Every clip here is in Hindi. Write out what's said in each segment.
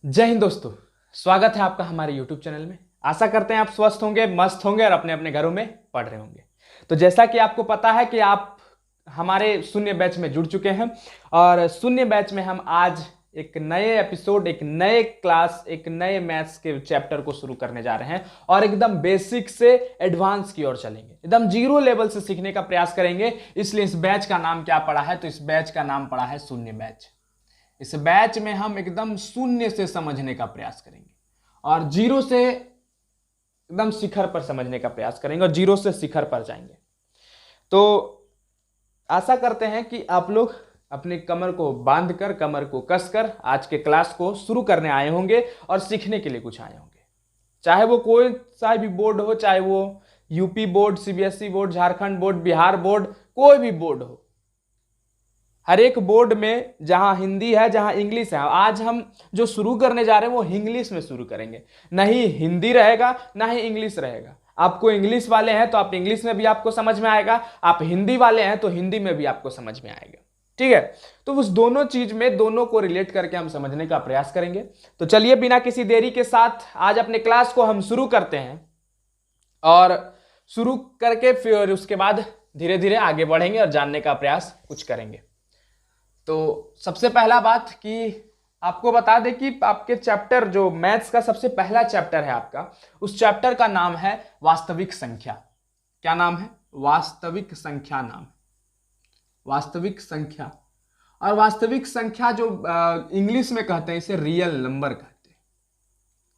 जय हिंद दोस्तों। स्वागत है आपका हमारे YouTube चैनल में। आशा करते हैं आप स्वस्थ होंगे, मस्त होंगे और अपने अपने घरों में पढ़ रहे होंगे। तो जैसा कि आपको पता है कि आप हमारे शून्य बैच में जुड़ चुके हैं और शून्य बैच में हम आज एक नए एपिसोड, एक नए क्लास, एक नए मैथ्स के चैप्टर को शुरू करने जा रहे हैं और एकदम बेसिक से एडवांस की ओर चलेंगे, एकदम जीरो लेवल से सीखने का प्रयास करेंगे। इसलिए इस बैच का नाम क्या पड़ा है? तो इस बैच का नाम पड़ा है शून्य बैच। इस बैच में हम एकदम शून्य से समझने का प्रयास करेंगे और जीरो से एकदम शिखर पर समझने का प्रयास करेंगे और जीरो से शिखर पर जाएंगे। तो आशा करते हैं कि आप लोग अपनी कमर को बांधकर, कमर को कसकर आज के क्लास को शुरू करने आए होंगे और सीखने के लिए कुछ आए होंगे। चाहे वो कोई सा भी बोर्ड हो, चाहे वो UP board, CBSE board, Jharkhand board, Bihar board, कोई भी बोर्ड हो, हर एक बोर्ड में जहां हिंदी है, जहां इंग्लिश है, आज हम जो शुरू करने जा रहे हैं वो इंग्लिश में शुरू करेंगे। नहीं हिंदी रहेगा ना ही इंग्लिश रहेगा। आपको इंग्लिश वाले हैं तो आप इंग्लिश में भी आपको समझ में आएगा, आप हिंदी वाले हैं तो हिंदी में भी आपको समझ में आएगा। ठीक है, तो उस दोनों चीज में दोनों को रिलेट करके हम समझने का प्रयास करेंगे। तो चलिए बिना किसी देरी के साथ आज अपने क्लास को हम शुरू करते हैं और शुरू करके फिर उसके बाद धीरे धीरे आगे बढ़ेंगे और जानने का प्रयास कुछ करेंगे। तो सबसे पहला बात कि आपको बता दें कि आपके चैप्टर जो मैथ्स का सबसे पहला चैप्टर है आपका, उस चैप्टर का नाम है वास्तविक संख्या। क्या नाम है? वास्तविक संख्या नाम है, वास्तविक संख्या। और वास्तविक संख्या जो इंग्लिश में कहते हैं इसे रियल नंबर कहते हैं।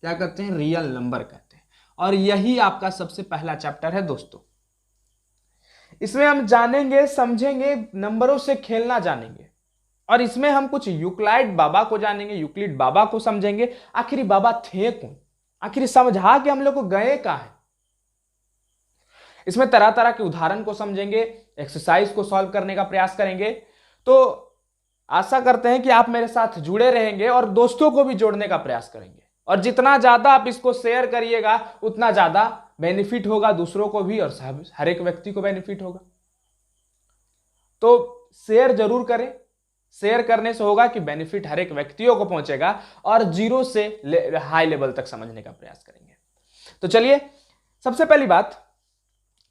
क्या कहते हैं? रियल नंबर कहते हैं। और यही आपका सबसे पहला चैप्टर है दोस्तों। इसमें हम जानेंगे, समझेंगे, नंबरों से खेलना जानेंगे और इसमें हम कुछ यूक्लिड बाबा को जानेंगे, यूक्लिड बाबा को समझेंगे। आखिर बाबा थे कौन? आखिर समझा के हम लोग को गए कहां है? इसमें तरह तरह के उदाहरण को समझेंगे, एक्सरसाइज को सॉल्व करने का प्रयास करेंगे। तो आशा करते हैं कि आप मेरे साथ जुड़े रहेंगे और दोस्तों को भी जोड़ने का प्रयास करेंगे। और जितना ज्यादा आप इसको शेयर करिएगा उतना ज्यादा बेनिफिट होगा दूसरों को भी और हर एक व्यक्ति को बेनिफिट होगा। तो शेयर जरूर करें। शेयर करने से होगा कि बेनिफिट हर एक व्यक्तियों को पहुंचेगा और जीरो से हाई लेवल तक समझने का प्रयास करेंगे। तो चलिए, सबसे पहली बात,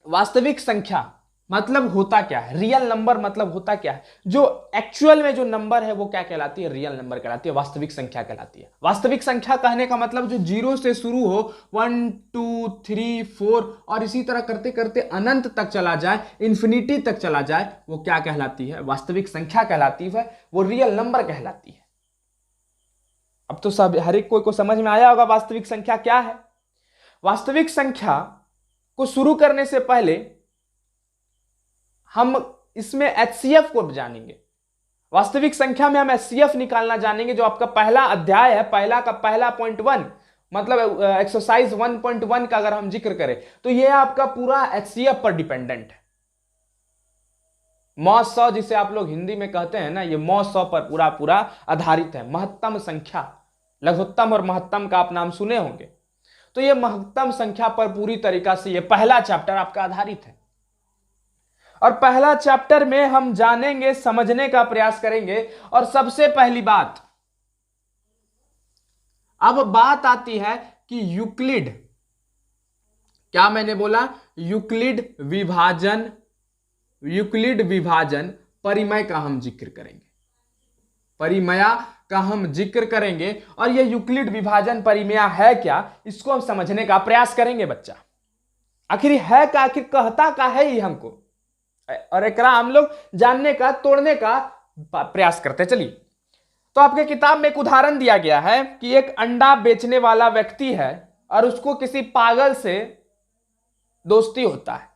वास्तविक संख्या मतलब होता क्या है? रियल नंबर मतलब होता क्या है? जो एक्चुअल में जो नंबर है वो क्या कहलाती है? रियल नंबर कहलाती है, वास्तविक संख्या कहलाती है। वास्तविक संख्या कहने का मतलब जो जीरो से शुरू हो, 1 2 3 4 और इसी तरह करते करते अनंत तक चला जाए, इंफिनिटी तक चला जाए, वो क्या कहलाती है? वास्तविक संख्या कहलाती है, वो रियल नंबर कहलाती है। अब तो सब हर एक कोई को समझ में आया होगा वास्तविक संख्या क्या है। वास्तविक संख्या को शुरू करने से पहले हम इसमें एचसीएफ को जानेंगे। वास्तविक संख्या में हम एचसीएफ निकालना जानेंगे, जो आपका पहला अध्याय है, पहला का पहला पॉइंट 1 मतलब एक्सरसाइज 1.1 का अगर हम जिक्र करें तो यह आपका पूरा एचसीएफ पर डिपेंडेंट है। मौ सौ जिसे आप लोग हिंदी में कहते हैं ना, ये मौ सौ पर पूरा पूरा आधारित है। महत्तम संख्या, लघुत्तम और महत्तम का आप नाम सुने होंगे, तो ये महत्तम संख्या पर पूरी तरीका से ये पहला चैप्टर आपका आधारित है। और पहला चैप्टर में हम जानेंगे, समझने का प्रयास करेंगे। और सबसे पहली बात, अब बात आती है कि यूक्लिड, क्या मैंने बोला? यूक्लिड विभाजन, यूक्लिड विभाजन परिमेय का हम जिक्र करेंगे, परिमेय का हम जिक्र करेंगे। और यह यूक्लिड विभाजन परिमेय है क्या, इसको हम समझने का प्रयास करेंगे बच्चा। आखिर है का, आखिर कहता का है ही हमको, और एकरा हम लोग जानने का, तोड़ने का प्रयास करते। चलिए, तो आपके किताब में एक उदाहरण दिया गया है कि एक अंडा बेचने वाला व्यक्ति है और उसको किसी पागल से दोस्ती होता है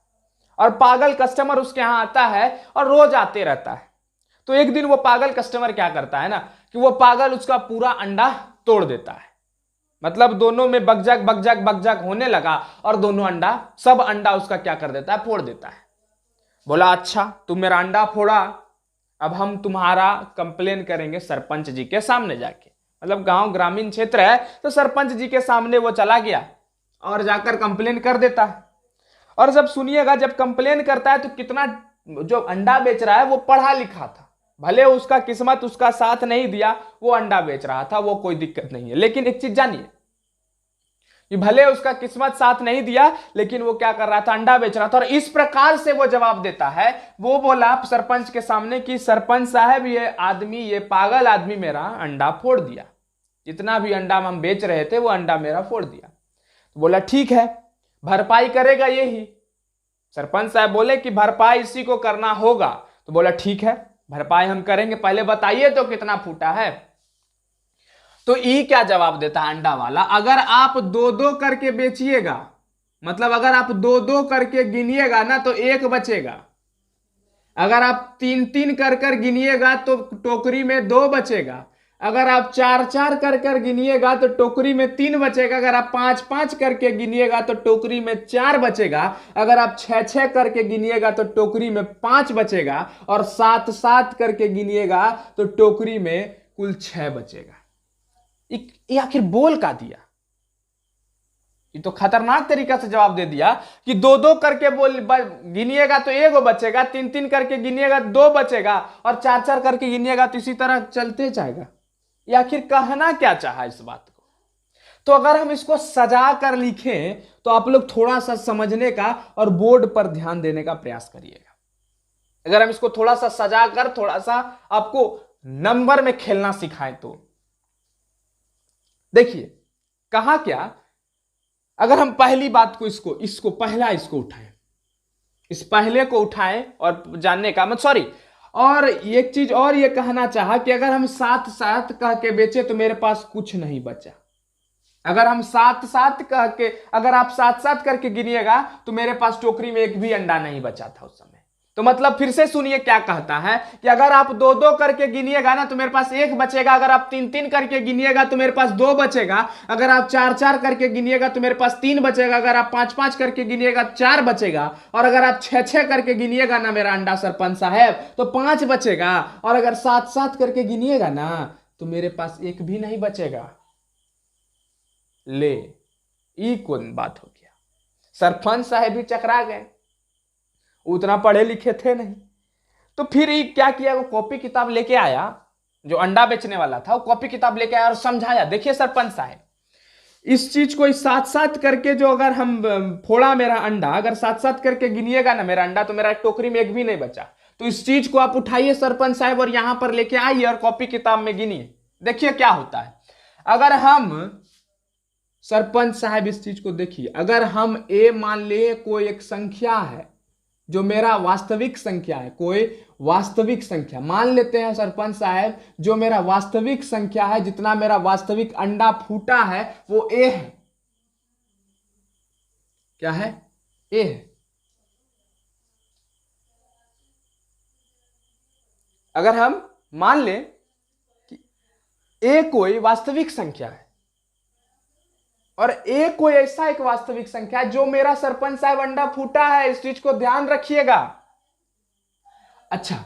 और पागल कस्टमर उसके यहां आता है और रोज आते रहता है। तो एक दिन वो पागल कस्टमर क्या करता है ना, कि वो पागल उसका पूरा अंडा तोड़ देता है। मतलब दोनों में बकझक बकझक बकझक होने लगा और दोनों अंडा, सब अंडा उसका क्या कर देता है? फोड़ देता है। बोला अच्छा तुम मेरा अंडा फोड़ा, अब हम तुम्हारा कंप्लेन करेंगे सरपंच जी के सामने जाके। मतलब गांव ग्रामीण क्षेत्र है तो सरपंच जी के सामने वो चला गया और जाकर कंप्लेन कर देता है। और जब सुनिएगा, जब कंप्लेन करता है तो कितना, जो अंडा बेच रहा है वो पढ़ा लिखा था, भले उसका किस्मत उसका साथ नहीं दिया, वो अंडा बेच रहा था, वो कोई दिक्कत नहीं है। लेकिन एक चीज जानिए कि भले उसका किस्मत साथ नहीं दिया, लेकिन वो क्या कर रहा था, अंडा बेच रहा था। और इस प्रकार से वो जवाब देता है, वो बोला सरपंच के सामने कि सरपंच साहब ये आदमी, ये पागल आदमी मेरा अंडा फोड़ दिया, जितना भी अंडा हम बेच रहे थे वो अंडा मेरा फोड़ दिया। तो बोला ठीक है, भरपाई करेगा यही। सरपंच साहब बोले कि भरपाई इसी को करना होगा। तो बोला ठीक है, भरपाई हम करेंगे, पहले बताइए तो कितना फूटा है। तो ई क्या जवाब देता है अंडा वाला, अगर आप दो दो करके बेचिएगा, मतलब अगर आप दो दो करके गिनिएगा ना तो एक बचेगा, अगर आप तीन तीन कर गिनिएगा तो टोकरी में दो बचेगा, अगर आप चार चार कर गिनिएगा तो टोकरी में तीन बचेगा, अगर आप पांच पांच करके गिनिएगा तो टोकरी में चार बचेगा, अगर आप छह छह करके गिनिएगा तो टोकरी में पांच बचेगा, और सात सात करके गिनिएगा तो टोकरी में कुल छह बचेगा। ये आखिर बोल का दिया? ये तो खतरनाक तरीका से जवाब दे दिया कि दो दो करके गिनिएगा तो एक बचेगा, तीन तीन करके गिनिएगा दो बचेगा, और चार चार करके गिनिएगा तो इसी तरह चलते जाएगा। ये आखिर कहना क्या चाहा इस बात को? तो अगर हम इसको सजा कर लिखें तो आप लोग थोड़ा सा समझने का और बोर्ड पर ध्यान देने का प्रयास करिएगा। अगर हम इसको थोड़ा सा सजा कर, थोड़ा सा आपको नंबर में खेलना सिखाएं तो देखिए कहा क्या, अगर हम पहली बात को इसको उठाएं, इस पहले को उठाएं और जानने का मत, सॉरी, और एक चीज और ये कहना चाहा कि अगर हम सात सात कह के बेचे तो मेरे पास कुछ नहीं बचा। अगर हम सात सात कह के, अगर आप सात सात करके गिनिएगा तो मेरे पास टोकरी में एक भी अंडा नहीं बचा था उस समय। तो मतलब फिर से सुनिए क्या कहता है कि अगर आप दो दो करके गिनिएगा ना तो मेरे पास एक बचेगा, अगर आप तीन तीन करके गिनिएगा तो मेरे पास दो बचेगा, अगर आप चार चार करके गिनिएगा तो मेरे पास तीन बचेगा, अगर आप पांच पांच करके गिनिएगा चार बचेगा, और अगर आप छह छह करके गिनिएगा ना मेरा अंडा सरपंच साहब तो पांच बचेगा, और अगर सात सात करके गिनिएगा ना तो मेरे पास एक भी नहीं बचेगा। ले, ये कौन बात हो गया? सरपंच साहब भी चकरा गए, उतना पढ़े लिखे थे नहीं। तो फिर ये क्या किया, वो कॉपी किताब लेके आया, जो अंडा बेचने वाला था वो कॉपी किताब लेके आया और समझाया, देखिए सरपंच साहब इस चीज को इस सात सात करके जो अगर हम फोड़ा मेरा अंडा, अगर सात सात करके गिनिएगा ना मेरा अंडा तो मेरा टोकरी में एक भी नहीं बचा। तो इस चीज को आप उठाइए सरपंच साहब और यहां पर लेके आइए और कॉपी किताब में गिनिए, देखिए क्या होता है। अगर हम, सरपंच साहब इस चीज को देखिए, अगर हम ए मान ले कोई एक संख्या है जो मेरा वास्तविक संख्या है, कोई वास्तविक संख्या मान लेते हैं सरपंच साहब, जो मेरा वास्तविक संख्या है, जितना मेरा वास्तविक अंडा फूटा है वो ए है। क्या है? ए है। अगर हम मान लें कि ए कोई वास्तविक संख्या है और ए कोई ऐसा एक वास्तविक संख्या है जो मेरा सरपंच साहब अंडा फूटा है, इस चीज को ध्यान रखिएगा। अच्छा,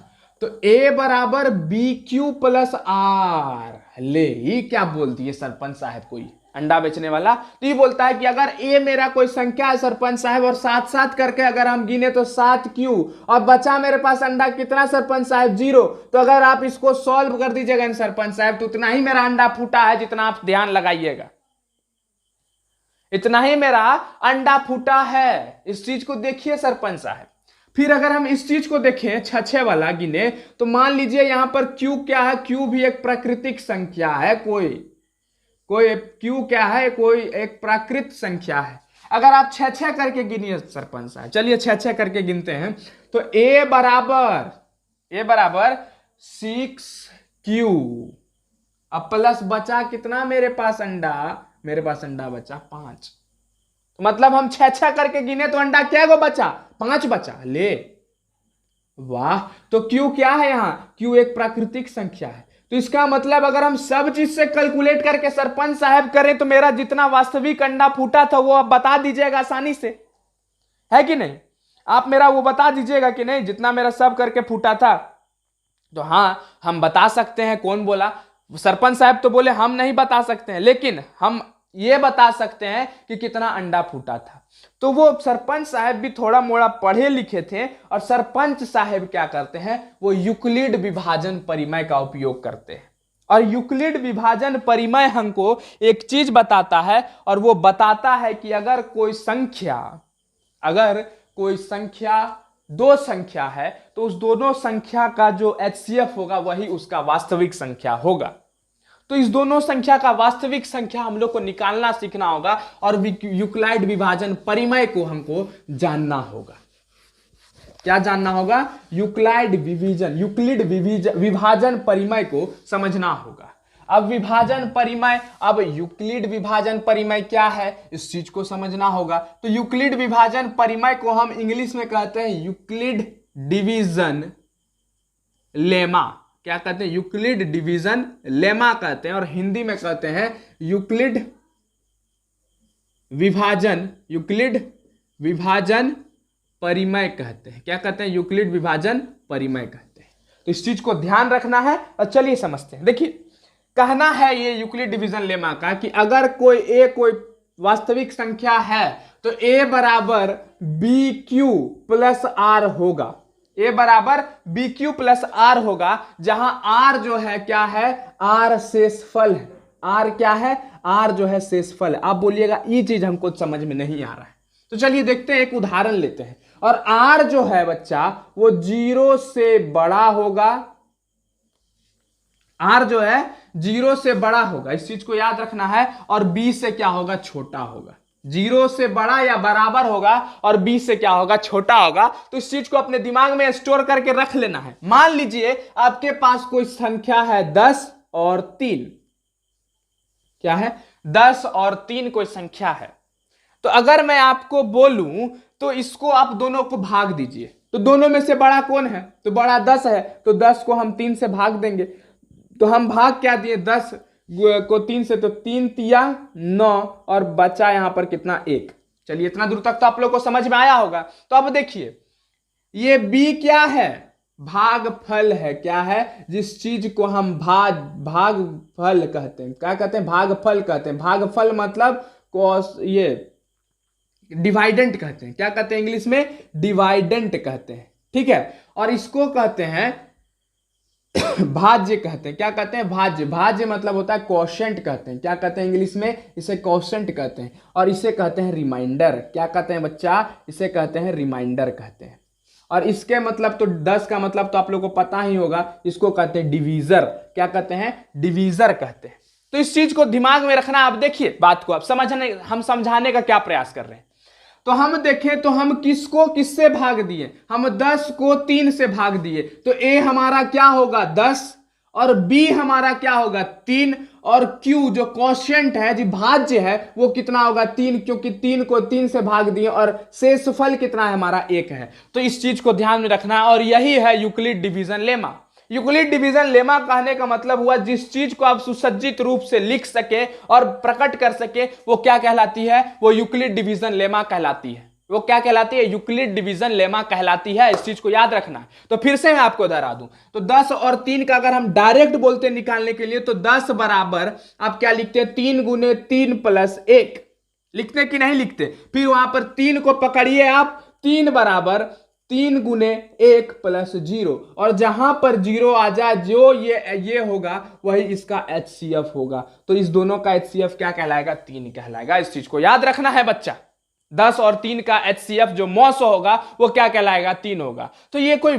तो ए बराबर बी क्यू प्लस आर। ले, ये क्या बोल दिए सरपंच साहब कोई अंडा बेचने वाला? तो ये बोलता है कि अगर ए मेरा कोई संख्या है सरपंच साहब और सात सात करके अगर हम गिने तो सात क्यू, और बचा मेरे पास अंडा कितना सरपंच साहब? 0। तो अगर आप इसको सॉल्व कर दीजिएगा सरपंच साहब तो उतना ही मेरा अंडा फूटा है, जितना आप ध्यान लगाइएगा, इतना ही मेरा अंडा फूटा है। इस चीज को देखिए सरपंच साहब। फिर अगर हम इस चीज को देखें, छह वाला गिने, तो मान लीजिए यहां पर क्यू क्या है? क्यू भी एक प्राकृतिक संख्या है, कोई क्यू क्या है? कोई एक प्राकृत संख्या है। अगर आप छह करके गिनिए सरपंच साहब, चलिए छह करके गिनते हैं, तो ए बराबर 6Q, अब प्लस बचा कितना मेरे पास अंडा? मेरे पास अंडा बचा 5। तो मतलब हम छह करके गिने तो अंडा क्या को बचा? 5 बचा। ले, वाह। तो क्यू क्या है? यहां क्यू एक प्राकृतिक संख्या है, तो इसका मतलब अगर हम सब चीज से कैलकुलेट करके सरपंच साहब करें तो मेरा जितना वास्तविक अंडा फूटा था वो आप बता दीजिएगा आसानी से, है कि नहीं? आप मेरा वो बता दीजिएगा कि नहीं, जितना मेरा सब करके फूटा था। तो हाँ, हम बता सकते हैं। कौन बोला? सरपंच साहब तो बोले हम नहीं बता सकते हैं, लेकिन हम ये बता सकते हैं कि कितना अंडा फूटा था। तो वो सरपंच साहब भी थोड़ा मोड़ा पढ़े लिखे थे और सरपंच साहब क्या करते हैं, वो यूक्लिड विभाजन परिमेय का उपयोग करते हैं। और यूक्लिड विभाजन परिमेय हमको एक चीज बताता है, और वो बताता है कि अगर कोई संख्या दो संख्या है तो उस दोनों संख्या का जो HCF होगा वही उसका वास्तविक संख्या होगा। तो इस दोनों संख्या का वास्तविक संख्या हम लोग को निकालना सीखना होगा और यूक्लिड विभाजन परिमेय को हमको जानना होगा। क्या जानना होगा? यूक्लिड विभाजन परिमेय को समझना होगा। अब यूक्लिड विभाजन परिमेय क्या है, इस चीज को समझना होगा। तो यूक्लिड विभाजन परिमेय को हम इंग्लिश में कहते हैं यूक्लिड डिवीजन लेमा। क्या कहते हैं? यूक्लिड डिवीजन लेमा कहते हैं, और हिंदी में कहते हैं यूक्लिड विभाजन परिमेय कहते हैं। क्या कहते हैं? यूक्लिड विभाजन परिमेय कहते हैं। तो इस चीज को ध्यान रखना है और चलिए समझते हैं। देखिए, कहना है ये यूक्लिड डिवीजन लेमा का कि अगर कोई वास्तविक संख्या है तो a बराबर BQ प्लस R होगा। a बराबर BQ प्लस R होगा, जहां R जो है क्या है? R शेषफल है। R क्या है? R जो है शेषफल है। आप बोलिएगा ये चीज हमको समझ में नहीं आ रहा है, तो चलिए देखते हैं, एक उदाहरण लेते हैं। और R जो है बच्चा वो 0 से बड़ा होगा। R जो है 0 से बड़ा होगा, इस चीज को याद रखना है। और B से क्या होगा? छोटा होगा। 0 से बड़ा या बराबर होगा और B से क्या होगा? छोटा होगा। तो इस चीज को अपने दिमाग में स्टोर करके रख लेना है। मान लीजिए आपके पास कोई संख्या है 10 और 3। क्या है? 10 और 3 कोई संख्या है। तो अगर मैं आपको बोलूं तो इसको आप दोनों को भाग दीजिए, तो दोनों में से बड़ा कौन है? तो बड़ा 10 है, तो 10 को हम 3 से भाग देंगे। तो हम भाग क्या दिए? 10 को 3 से, तो 3 तिया 9 और बचा यहां पर कितना? 1। चलिए, इतना दूर तक तो आप लोग को समझ में आया होगा। तो अब देखिए, ये B क्या है? भागफल है। क्या है? जिस चीज को हम भागफल कहते हैं। क्या कहते हैं? भागफल कहते हैं। भागफल मतलब ये डिवाइडेंट कहते हैं। क्या कहते हैं? इंग्लिश में डिवाइडेंट कहते हैं। ठीक है। और इसको कहते हैं भाज्य कहते हैं। क्या कहते हैं? भाज्य मतलब होता है क्वोशिएंट कहते हैं। क्या कहते हैं? इंग्लिश में इसे क्वोशिएंट कहते हैं। और इसे कहते हैं रिमाइंडर। क्या कहते हैं बच्चा? इसे कहते हैं रिमाइंडर कहते हैं। और इसके मतलब तो 10 का मतलब तो आप लोगों को पता ही होगा, इसको कहते हैं डिवीजर। क्या कहते हैं? डिवीजर कहते हैं। तो इस चीज को दिमाग में रखना। आप देखिए बात को, आप हम समझाने का क्या प्रयास कर रहे हैं। तो हम देखें तो हम किससे भाग दिए? हम 10 को 3 से भाग दिए। तो A हमारा क्या होगा? 10, और B हमारा क्या होगा? 3, और Q जो क्वोशिएंट है, जो भाज्य है, वो कितना होगा? 3, क्योंकि 3 को 3 से भाग दिए, और शेषफल कितना है हमारा? 1 है। तो इस चीज को ध्यान में रखना है, और यही है Euclid division lemma. Euclid division lemma कहने का मतलब हुआ जिस चीज को आप सुसज्जित रूप से लिख सके और प्रकट कर सके, वो क्या कहलाती है? वो यूक्लिड डिवीजन लेमा कहलाती है। वो क्या कहलाती है? यूक्लिड डिवीजन लेमा कहलाती है। इस चीज को याद रखना है। तो फिर से मैं आपको दोहरा दूं, तो 10 और 3 का अगर हम डायरेक्ट बोलते निकालने के लिए, तो 10 बराबर आप क्या लिखते हैं? 3 गुने 3 प्लस 1 लिखते कि नहीं लिखते? फिर वहां पर 3 को पकड़िए आप, 3 बराबर 3 गुने 1 प्लस 0, और जहां पर 0 आ जाए, जो ये होगा वही इसका HCF होगा। तो इस दोनों का HCF क्या कहलाएगा? 3 कहलाएगा। इस चीज को याद रखना है बच्चा। 10 और 3 का HCF जो 900 होगा वो क्या कहलाएगा? 3 होगा। तो ये कोई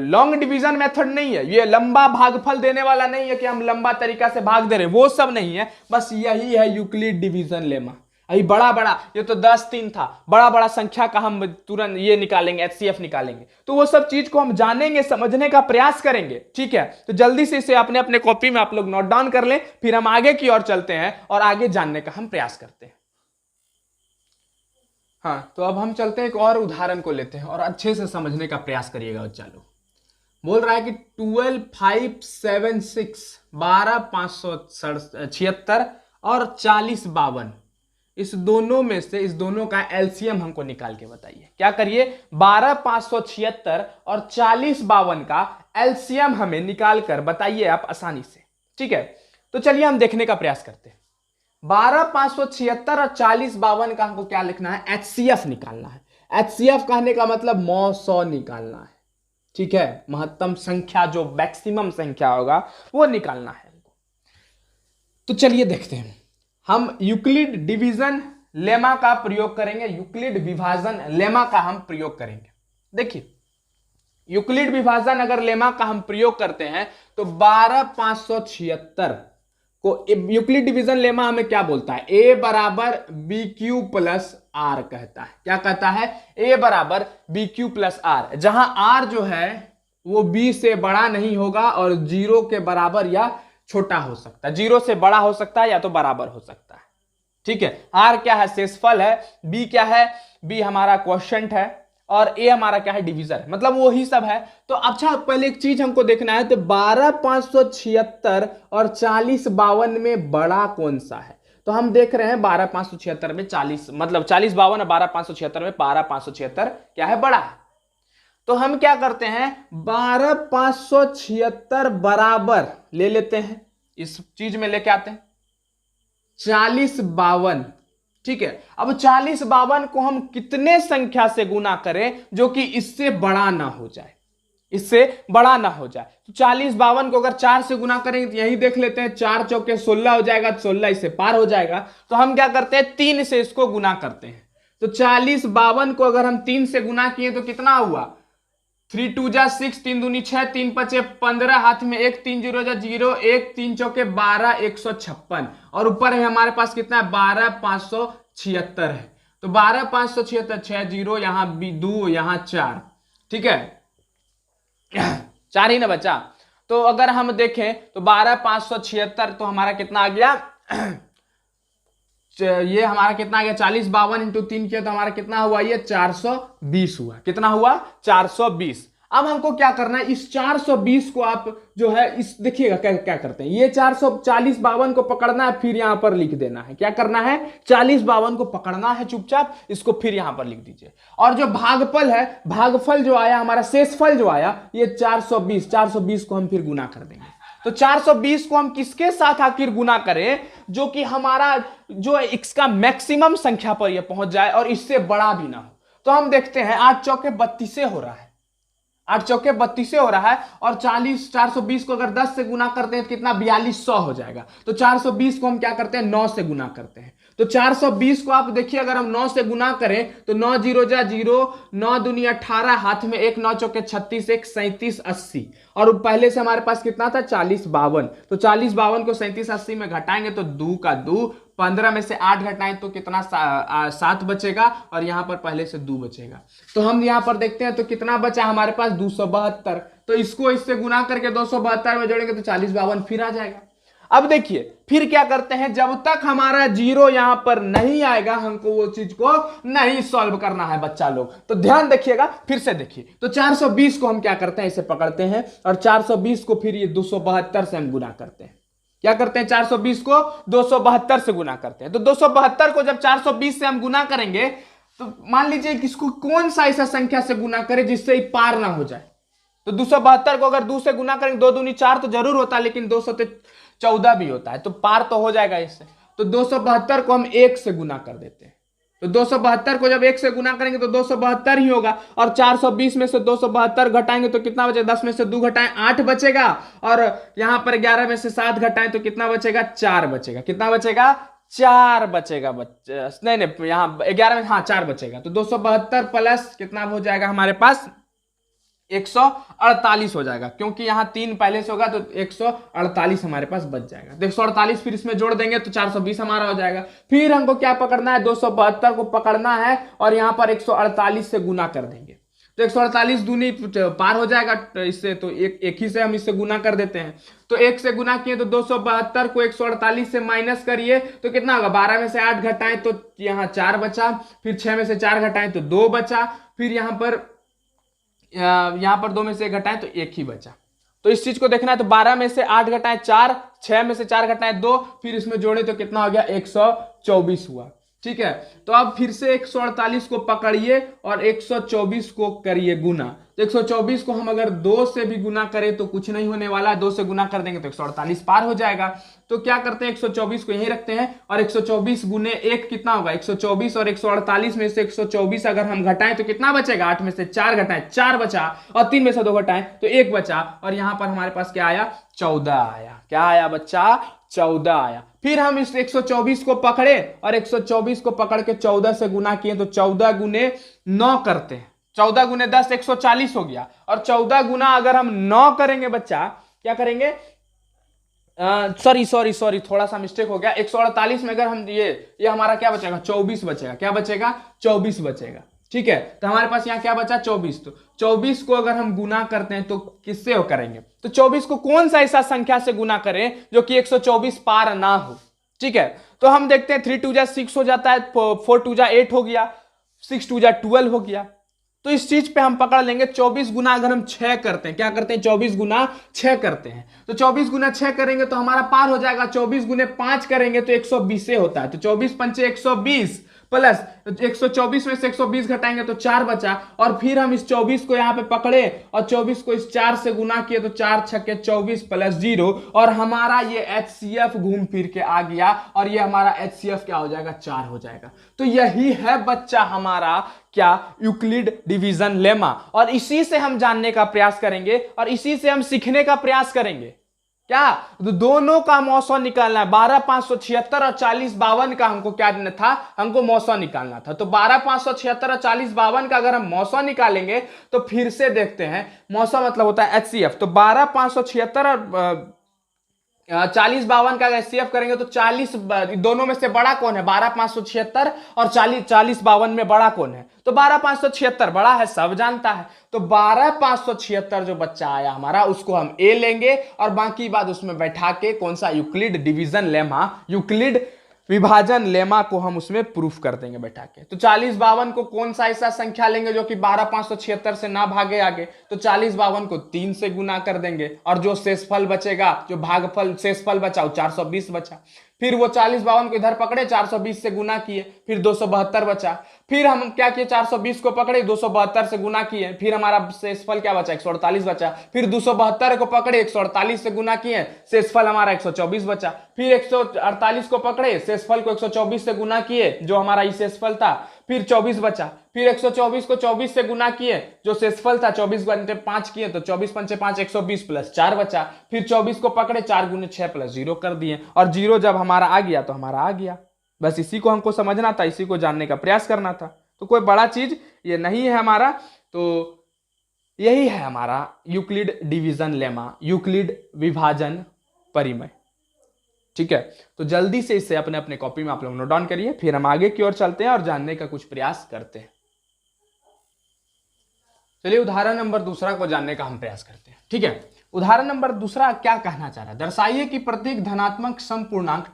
लॉन्ग डिवीजन मेथड नहीं है, ये लंबा भागफल देने वाला नहीं है कि हम लंबा तरीका से भाग दे रहे, वो सब नहीं है। बस यही है यूक्लिड डिवीजन लेमा। अभी बड़ा ये तो 10 3 था, बड़ा संख्या का हम तुरंत ये निकालेंगे, HCF निकालेंगे। तो वो सब चीज को हम जानेंगे, समझने का प्रयास करेंगे। ठीक है, तो जल्दी से इसे अपने कॉपी में आप लोग नोट डाउन कर लें, फिर हम आगे की ओर चलते हैं और आगे जानने का हम प्रयास करते हैं। हाँ, तो अब हम चलते हैं, एक और उदाहरण को लेते हैं और अच्छे से समझने का प्रयास करिएगा बच्चा लोग। बोल रहा है कि 12,576 12,576 और 40,52, इस दोनों में से इस दोनों का एलसीएम हमको निकाल के बताइए। क्या करिए? 12,576 और 40,52 का एलसीएम हमें निकाल कर बताइए आप आसानी से। ठीक है, तो चलिए हम देखने का प्रयास करते हैं। 12,576 और 40,52 का हमको क्या लिखना है, एचसीएफ निकालना है। एचसीएफ कहने का मतलब मौ निकालना है, ठीक है, महत्तम संख्या जो मैक्सिमम संख्या होगा वो निकालना है। तो चलिए देखते हैं, हम यूक्लिड डिवीजन लेमा का प्रयोग करेंगे, यूक्लिड विभाजन लेमा का हम प्रयोग करेंगे। देखिए यूक्लिड विभाजन अगर लेमा का हम प्रयोग करते हैं तो 12,576 को यूक्लिड डिवीजन लेमा हमें क्या बोलता है, ए बराबर बी क्यू प्लस आर कहता है। क्या कहता है, ए बराबर बी क्यू प्लस आर, जहां आर जो है वो बी से बड़ा नहीं होगा और जीरो के बराबर या छोटा हो सकता है, जीरो से बड़ा हो सकता है या तो बराबर हो सकता है, ठीक है। आर क्या है, शेषफल है, बी क्या है, बी हमारा क्वोशिएंट है, और ए हमारा क्या है, डिवीजर है, मतलब वही सब है। तो अच्छा पहले एक चीज हमको देखना है, तो 12,576 और 40,52 में बड़ा कौन सा है। तो हम देख रहे हैं 12,576 में 40, मतलब 40,52 और 12,576 में 12,576 क्या है, बड़ा है। तो हम क्या करते हैं, 12,576 बराबर ले लेते हैं, इस चीज में लेके आते हैं 40,52, ठीक है। अब 40,52 को हम कितने संख्या से गुना करें जो कि इससे बड़ा ना हो जाए, इससे बड़ा ना हो जाए। तो 40,52 को अगर 4 से गुना करेंगे तो यही देख लेते हैं, 4 चौके 16 हो जाएगा, 16 इससे पार हो जाएगा। तो हम क्या करते हैं, 3 से इसको गुना करते हैं। तो 40,52 को अगर हम 3 से गुना किए तो कितना हुआ, 3 2 जा 6, 3 दूनी 6, 3 5 15, हाथ में 1, 3 0 जा 0, 1 3 चौके 12, 156, और ऊपर है हमारे पास कितना है, 12,576 है। तो 12,576, 6 0, यहाँ 2, यहाँ 4, ठीक है, 4 ही ना बचा। तो अगर हम देखें तो 12,576 तो हमारा कितना आ गया, ये हमारा कितना आ गया, 40,52 इंटू 3 किया तो हमारा कितना हुआ, ये 420 हुआ। कितना हुआ, 420। अब हमको क्या करना है, इस 420 को आप जो है इस देखिएगा क्या क्या करते हैं, ये 440,52 को पकड़ना है, फिर यहां पर लिख देना है। क्या करना है, 40,52 को पकड़ना है चुपचाप, इसको फिर यहां पर लिख दीजिए। और जो भागफल है, भागफल जो आया हमारा, शेषफल जो आया ये 420 को हम फिर गुना कर देंगे। तो 420 को हम किसके साथ आखिर गुना करें जो कि हमारा जो इसका मैक्सिमम संख्या पर ये पहुंच जाए और इससे बड़ा भी ना हो। तो हम देखते हैं 8 चौके 32 हो रहा है, 8 चौके 32 हो रहा है, और 420 को अगर 10 से गुना करते हैं तो कितना, 4200 हो जाएगा। तो 420 को हम क्या करते हैं, 9 से गुना करते हैं। तो 420 को आप देखिए अगर हम 9 से गुना करें तो 9 0 जा 0, 9 दूनी 18, हाथ में 1, 9 चौके 36, 1 37 80, और पहले से हमारे पास कितना था, 40,52। तो 40,52 को 37 80 में घटाएंगे तो 2 का 2, 15 में से 8 घटाएं तो कितना, 7 बचेगा, और यहां पर पहले से 2 बचेगा। तो हम यहां पर देखते हैं तो कितना बचा हमारे पास, 272। तो इसको इससे गुना करके 272 में जोड़ेंगे तो 40,52 फिर आ जाएगा। अब देखिए फिर क्या करते हैं, जब तक हमारा जीरो यहां पर नहीं आएगा हमको वो चीज को नहीं सॉल्व करना है बच्चा लोग। तो ध्यान देखिएगा, फिर से देखिए। तो 420 को हम क्या करते हैं, इसे पकड़ते हैं, और 420 को फिर ये 272 से हम गुना करते हैं। क्या करते हैं, 420 को 272 से गुना करते हैं। तो 272 को जब 420 से हम गुना करेंगे तो मान लीजिए कि इसको कौन सा ऐसा संख्या से गुना करें जिससे पार ना हो जाए। तो 272 को अगर 2 से गुना करेंगे, 2 दूनी 4 तो जरूर होता है, लेकिन 2 से 14 भी होता है, तो पार तो हो जाएगा इससे। तो 272 को हम 1 से गुना कर देते हैं। तो 272 को जब 1 से गुना करेंगे तो 272 ही होगा, और 420 में से 272 घटाएंगे तो कितना बचेगा, 10 में से 2 घटाएं 8 बचेगा, और यहां पर 11 में से 7 घटाएं तो कितना बचेगा, 4 बचेगा। कितना बचेगा, 4 बचेगा नहीं यहां 11 में, हाँ 4 बचेगा। तो 272 प्लस कितना हो जाएगा हमारे पास, 148 हो जाएगा, क्योंकि यहां 3 पहले से होगा तो 148 हमारे पास बच जाएगा। तो 148 फिर इसमें जोड़ देंगे तो 420 हमारा हो जाएगा। फिर हमको क्या पकड़ना है, 272 को पकड़ना है और यहां पर 148 से गुना कर देंगे। तो 148 दूनी पार हो जाएगा इससे, तो एक ही से हम इससे गुना कर देते हैं। तो 1 से गुना किए तो 272 को 148 से माइनस करिए तो कितना होगा, 12 में से 8 घटाएं तो यहाँ 4 बचा, फिर 6 में से 4 घटाएं तो 2 बचा, फिर यहाँ पर 2 में से 1 घटाएं तो 1 ही बचा। तो इस चीज को देखना है, तो 12 में से 8 घटाएं 4, 6 में से 4 घटाएं 2, फिर इसमें जोड़े तो कितना हो गया, 124 हुआ। ठीक है, तो अब फिर से 148 को पकड़िए और 124 को करिए गुना। तो 124 को हम अगर 2 से भी गुना करें तो कुछ नहीं होने वाला है, 2 से गुना कर देंगे तो 148 पार हो जाएगा। तो क्या करते हैं 124 को यहीं रखते हैं और 124 गुने 1 कितना होगा 124 और 148 में से 124 अगर हम घटाएं तो कितना बचेगा 8 में से 4 घटाएं 4 बचा और 3 में से 2 घटाएं तो 1 बचा और यहां पर हमारे पास क्या आया 14 आया। क्या आया बच्चा 14 आया। फिर हम इस 124 को पकड़े और 124 को पकड़ के 14 से गुना किए तो 14 गुने 9 करते हैं 14 गुने 10 140 हो गया और 14 गुना अगर हम 9 करेंगे बच्चा क्या करेंगे सॉरी थोड़ा सा मिस्टेक हो गया 148 में अगर हम ये हमारा क्या बचेगा 24 बचेगा। क्या बचेगा 24 बचेगा। ठीक है तो हमारे पास यहाँ क्या बचा 24। तो 24 को अगर हम गुना करते हैं तो किससे हो करेंगे तो 24 को कौन सा ऐसा संख्या से गुना करें जो कि 124 पार ना हो। ठीक है तो हम देखते हैं 3 2 जा 6 हो जाता है 4 2 जा 8 हो गया 6 2 जा 12 हो गया। तो इस चीज पे हम पकड़ लेंगे 24 गुना अगर हम 6 करते हैं क्या करते हैं 24 गुना 6 करते हैं तो 24 गुना 6 करेंगे तो हमारा पार हो जाएगा 24 गुने 5 करेंगे तो 120 होता है तो 24 पंचे 120 प्लस 124 में से 120 घटाएंगे तो 4 बचा और फिर हम इस 24 को यहाँ पे पकड़े और 24 को इस 4 से गुना किए तो 4 छक्के 24 प्लस 0 और हमारा ये HCF घूम फिर के आ गया और ये हमारा HCF क्या हो जाएगा 4 हो जाएगा। तो यही है बच्चा हमारा क्या यूक्लिड डिवीजन लेमा और इसी से हम जानने का प्रयास करेंगे और इसी से हम सीखने का प्रयास करेंगे। क्या तो दोनों का मौसम निकालना है 12 576 और 40 52 का हमको क्या था हमको मौसम निकालना था। तो 12 576 और 40 52 का अगर हम मौसम निकालेंगे तो फिर से देखते हैं मौसम मतलब होता है HCF। तो 12 576 और 40 52 का HCF करेंगे तो 40 दोनों में से बड़ा कौन है 12 576 और 40 52 में बड़ा कौन है तो 12 576 बड़ा है सब जानता है। तो 12 576 जो बच्चा आया हमारा उसको हम A लेंगे और बाकी बात उसमें बैठा के कौन सा यूक्लिड डिवीजन लेमा यूक्लिड विभाजन लेमा को हम उसमें प्रूफ कर देंगे बैठा के। तो 40 52 को कौन सा ऐसा संख्या लेंगे जो कि 12 576 से ना भागे आगे तो 40 52 को 3 से गुना कर देंगे और जो शेषफल बचेगा जो भागफल शेषफल बचा वो 420 बचा। फिर वो 40 52 को इधर पकड़े 420 से गुना किए फिर 272 बचा। फिर हम क्या किए 420 को पकड़े 272 से गुना किए फिर हमारा शेषफल क्या बचा 148 बचा। फिर 272 को पकड़े 148 से गुना किए शेषफल हमारा 124 बचा। फिर 148 को पकड़े शेषफल को 124 से गुना किए जो हमारा ये शेषफल था फिर 24 बचा। फिर 124 को 24 से गुना किए जो शेषफल था 24 गुने 5 किए तो 24 पंचे 5 120 प्लस 4 बचा। फिर 24 को पकड़े 4 गुने 6 प्लस 0 कर दिए और 0 जब हमारा आ गया तो हमारा आ गया। बस इसी को हमको समझना था इसी को जानने का प्रयास करना था। तो कोई बड़ा चीज ये नहीं है हमारा। तो यही है हमारा यूक्लिड डिवीजन लेमा यूक्लिड विभाजन परिमेय। ठीक है तो जल्दी से इसे अपने अपने कॉपी में आप लोग नोट डाउन करिए फिर हम आगे की ओर चलते हैं और जानने का कुछ प्रयास करते हैं। चलिए उदाहरण नंबर दूसरा को जानने का हम प्रयास करते हैं। ठीक है उदाहरण नंबर दूसरा क्या कहना चाह रहा है दर्शाइए कि प्रत्येक धनात्मक सम पूर्णांक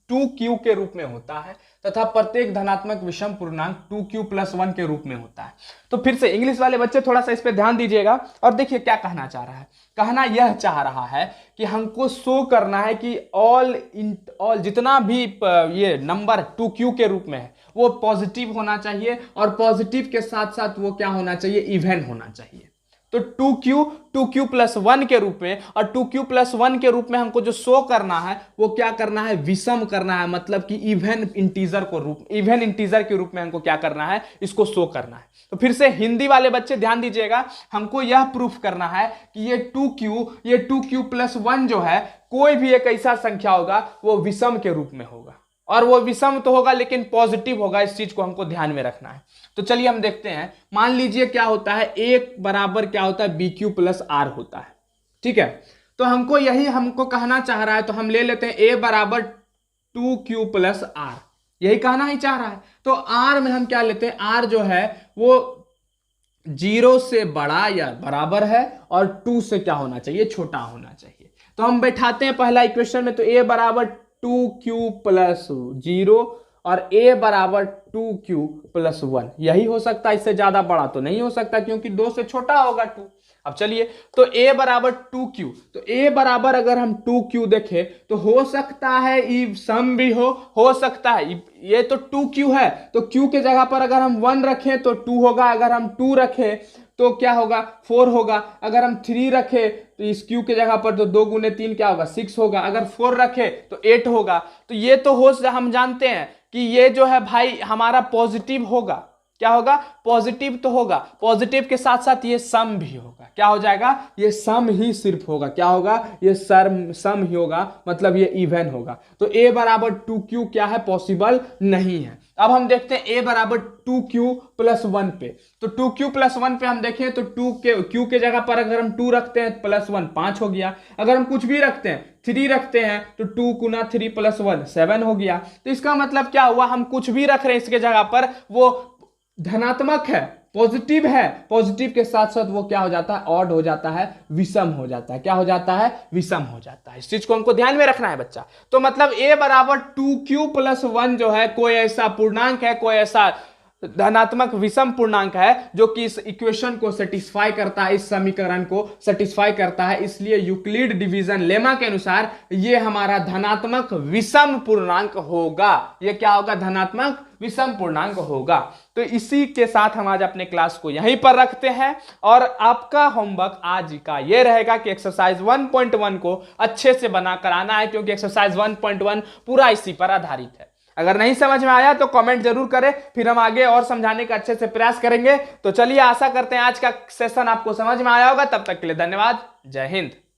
2q के रूप में होता है तथा प्रत्येक धनात्मक विषम पूर्णांक 2q + 1 के रूप में होता है। तो फिर से इंग्लिश वाले बच्चे थोड़ा सा इस पे ध्यान दीजिएगा और देखिए क्या कहना चाह रहा है। कहना यह चाह रहा है कि हमको शो करना है कि ऑल जितना भी ये नंबर 2q के रूप में है वो पॉजिटिव होना चाहिए और पॉजिटिव के साथ साथ वो क्या होना चाहिए इवन होना चाहिए। तो 2q + 1 के रूप में और 2q + 1 के रूप में हमको जो शो करना है वो क्या करना है विषम करना है मतलब कि इवन इंटीजर के रूप में हमको क्या करना है इसको शो करना है। तो फिर से हिंदी वाले बच्चे ध्यान दीजिएगा हमको यह प्रूफ करना है कि ये 2q + 1 जो है कोई भी एक ऐसा संख्या होगा वो विषम के रूप में होगा और वो विषम तो होगा लेकिन पॉजिटिव होगा। इस चीज को हमको ध्यान में रखना है। तो चलिए हम देखते हैं मान लीजिए क्या होता है एक बराबर क्या होता है BQ + R होता है। ठीक है तो हमको यही हमको कहना चाह रहा है तो हम ले लेते हैं A = 2q + R यही कहना ही चाह रहा है। तो R में हम क्या लेते हैं R जो है वो 0 से बड़ा या बराबर है और 2 से क्या होना चाहिए छोटा होना चाहिए। तो हम बैठाते हैं पहला इक्वेशन में तो A = 2q + 0 और A = 2q + 1 यही हो सकता है। इससे ज्यादा बड़ा तो नहीं हो सकता क्योंकि 2 से छोटा होगा 2। अब चलिए तो A = 2q तो A बराबर अगर हम 2q देखें तो हो सकता है सम भी हो सकता है ये तो 2q है तो q के जगह पर अगर हम 1 रखें तो 2 होगा अगर हम 2 रखें तो क्या होगा 4 होगा। अगर हम 3 रखे तो इस क्यू के जगह पर तो 2 गुने 3 क्या होगा 6 होगा। अगर 4 रखे तो 8 होगा। तो ये तो हम जानते हैं कि ये जो है भाई हमारा पॉजिटिव होगा। क्या होगा पॉजिटिव तो होगा, पॉजिटिव के साथ साथ ये सम भी होगा। क्या हो जाएगा ये सम ही सिर्फ होगा। क्या होगा ये सम ही होगा, मतलब ये इवन होगा। तो a बराबर 2q क्या है पॉसिबल नहीं है। अब हम देखते हैं a बराबर 2q प्लस 1 पे। तो 2q प्लस 1 पे हम देखें तो q के जगह पर अगर हम 2 रखते हैं प्लस 1 5 हो गया। अगर हम कुछ भी रखते हैं 3 रखते हैं तो 2 गुना 3 प्लस 1 7 हो गया। तो इसका मतलब क्या हुआ, हम कुछ भी रख रहे हैं इसके जगह पर वो धनात्मक है, पॉजिटिव है। पॉजिटिव के साथ साथ वो क्या हो जाता है ऑड हो जाता है, विषम हो जाता है। क्या हो जाता है विषम हो जाता है। इस चीज को हमको ध्यान में रखना है बच्चा। तो मतलब a बराबर 2q प्लस 1 जो है कोई ऐसा पूर्णांक है, कोई ऐसा धनात्मक विषम पूर्णांक है जो कि इस इक्वेशन को सेटिस्फाई करता है, इस समीकरण को सेटिस्फाई करता है। इसलिए यूक्लिड डिवीजन लेमा के अनुसार ये हमारा धनात्मक विषम पूर्णांक होगा। ये क्या होगा धनात्मक विषम पूर्णांक होगा। तो इसी के साथ हम आज अपने क्लास को यहीं पर रखते हैं और आपका होमवर्क आज का ये रहेगा कि एक्सरसाइज 1.1 को अच्छे से बना कर आना है, क्योंकि एक्सरसाइज 1.1 पूरा इसी पर आधारित है। अगर नहीं समझ में आया तो कमेंट जरूर करें, फिर हम आगे और समझाने का अच्छे से प्रयास करेंगे। तो चलिए आशा करते हैं आज का सेशन आपको समझ में आया होगा। तब तक के लिए धन्यवाद। जय हिंद।